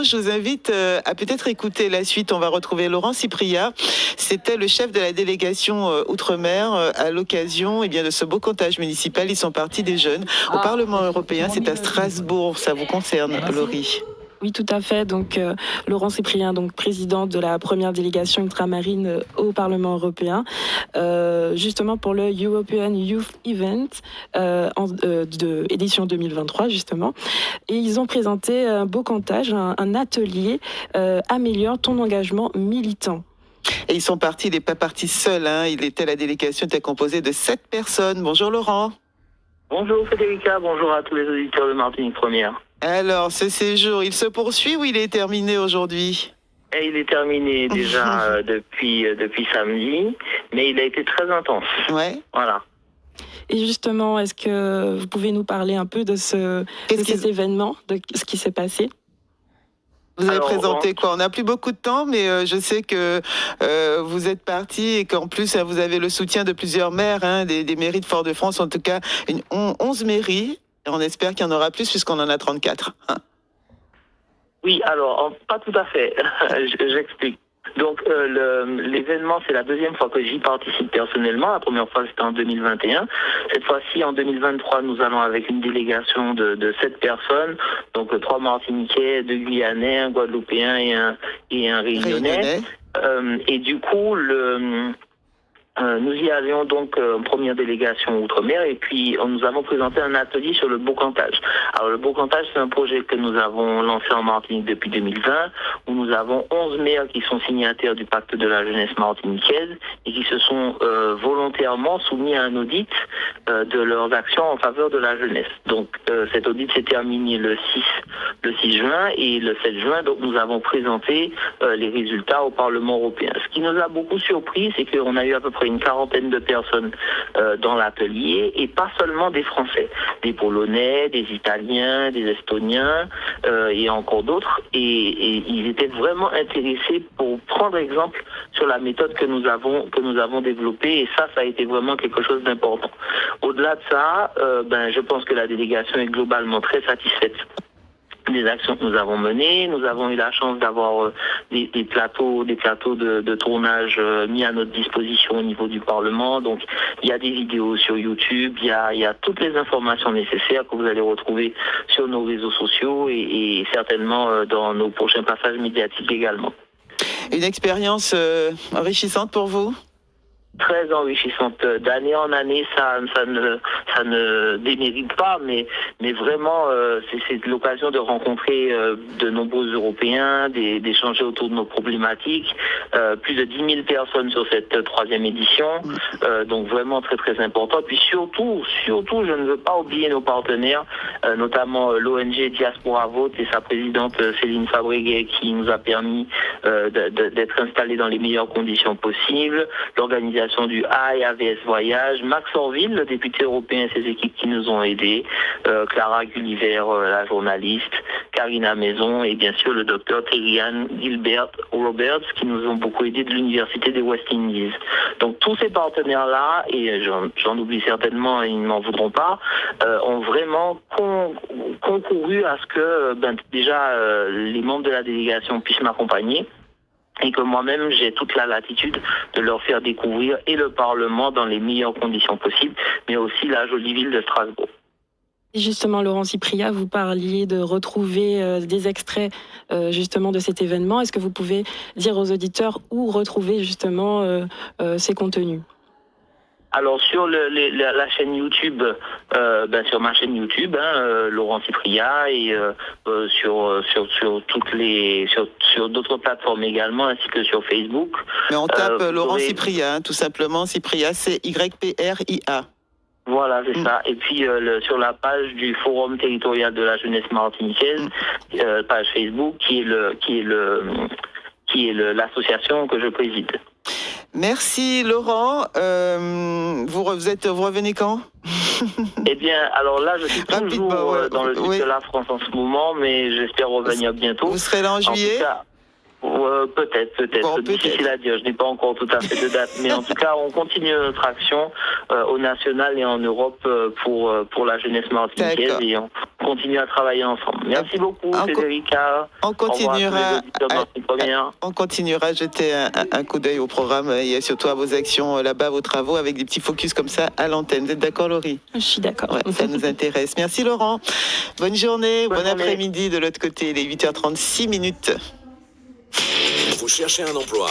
Je vous invite à peut-être écouter la suite. On va retrouver Laurent Cypria. C'était le chef de la délégation Outre-mer à l'occasion de ce beau comptage municipal. Ils sont partis des jeunes au Parlement européen. C'est à Strasbourg. Ça vous concerne, Laurie? Oui, tout à fait. Donc, Laurent Cyprien, donc président de la première délégation ultramarine au Parlement européen, justement pour le European Youth Event de édition 2023, justement. Et ils ont présenté un beau comptage, un atelier Améliore ton engagement militant. Et ils sont partis, il n'est pas parti seul. La délégation était composée de 7 personnes. Bonjour Laurent. Bonjour Frédérica, bonjour à tous les auditeurs de Martinique Première. Alors, ce séjour, il se poursuit ou il est terminé aujourd'hui? Et il est terminé déjà depuis samedi, mais il a été très intense. Ouais. Voilà. Et justement, est-ce que vous pouvez nous parler un peu de cet événement, de ce qui s'est passé? Vous avez présenté quoi? On n'a plus beaucoup de temps, mais je sais que vous êtes parti et qu'en plus, vous avez le soutien de plusieurs maires, des mairies de Fort-de-France, en tout cas 11 mairies. Et on espère qu'il y en aura plus puisqu'on en a 34. Oui, alors, pas tout à fait. J'explique. Donc, l'événement, c'est la deuxième fois que j'y participe personnellement. La première fois, c'était en 2021. Cette fois-ci, en 2023, nous allons avec une délégation de 7 personnes. Donc, 3 Martiniquais, 2 Guyanais, un Guadeloupéen et un Réunionnais. Et du coup, nous y avions donc en première délégation Outre-mer et puis nous avons présenté un atelier sur le beau comptage. Alors le beau comptage, c'est un projet que nous avons lancé en Martinique depuis 2020 où nous avons 11 maires qui sont signataires du pacte de la jeunesse martiniquaise et qui se sont volontairement soumis à un audit de leurs actions en faveur de la jeunesse. Donc cet audit s'est terminé le 6 juin et le 7 juin, donc nous avons présenté les résultats au Parlement européen. Ce qui nous a beaucoup surpris, c'est qu'on a eu à peu près une quarantaine de personnes dans l'atelier et pas seulement des Français, des Polonais, des Italiens, des Estoniens et encore d'autres. Et ils étaient vraiment intéressés pour prendre exemple sur la méthode que nous avons développée et ça a été vraiment quelque chose d'important. Au-delà de ça, je pense que la délégation est globalement très satisfaite des actions que nous avons menées. Nous avons eu la chance d'avoir des plateaux de tournage mis à notre disposition au niveau du Parlement. Donc, il y a des vidéos sur YouTube, il y a toutes les informations nécessaires que vous allez retrouver sur nos réseaux sociaux et certainement dans nos prochains passages médiatiques également. Une expérience enrichissante pour vous? Très enrichissante. D'année en année, ça ne démérite pas, mais vraiment, c'est l'occasion de rencontrer de nombreux Européens, d'échanger autour de nos problématiques. Plus de 10 000 personnes sur cette 3e édition, donc vraiment très très important. Puis surtout, je ne veux pas oublier nos partenaires, notamment l'ONG Diaspora Vote et sa présidente Céline Fabreguet, qui nous a permis d'être installés dans les meilleures conditions possibles. L'organisation du AVS Voyage, Max Orville, le député européen et ses équipes qui nous ont aidés, Clara Gulliver, la journaliste, Karina Maison et bien sûr le docteur Terry-Ann Gilbert Roberts qui nous ont beaucoup aidés de l'Université des West Indies. Donc tous ces partenaires-là, et j'en oublie certainement, ils ne m'en voudront pas, ont vraiment concouru à ce que les membres de la délégation puissent m'accompagner. Et que moi-même, j'ai toute la latitude de leur faire découvrir et le Parlement dans les meilleures conditions possibles, mais aussi la jolie ville de Strasbourg. Et justement, Laurent Cypria, vous parliez de retrouver des extraits justement de cet événement. Est-ce que vous pouvez dire aux auditeurs où retrouver justement ces contenus? Alors sur la chaîne YouTube, sur ma chaîne YouTube, Laurent Cypria, et sur d'autres plateformes également, ainsi que sur Facebook. Mais on tape Laurent Cypria, tout simplement. Cypria, c'est YPRIA. Voilà, c'est ça. Et puis sur la page du Forum territorial de la jeunesse martiniquaise, page Facebook, qui est l'association que je préside. Merci Laurent. Vous revenez quand? Eh bien, alors là, je suis toujours dans le sud de la France en ce moment, mais j'espère revenir bientôt. Vous serez là en juillet? Peut-être. Bon, Difficile à dire, je n'ai pas encore tout à fait de date. Mais en tout cas, on continue notre action au national et en Europe pour la jeunesse martiniquaise et on continue à travailler ensemble. Merci beaucoup, Federica. On continuera à jeter un coup d'œil au programme et surtout à vos actions là-bas, à vos travaux, avec des petits focus comme ça à l'antenne. Vous êtes d'accord, Laurie? Je suis d'accord. Ouais, ça nous intéresse. Merci, Laurent. Bonne journée, bon après-midi de l'autre côté, il est 8h36. Vous cherchez un emploi?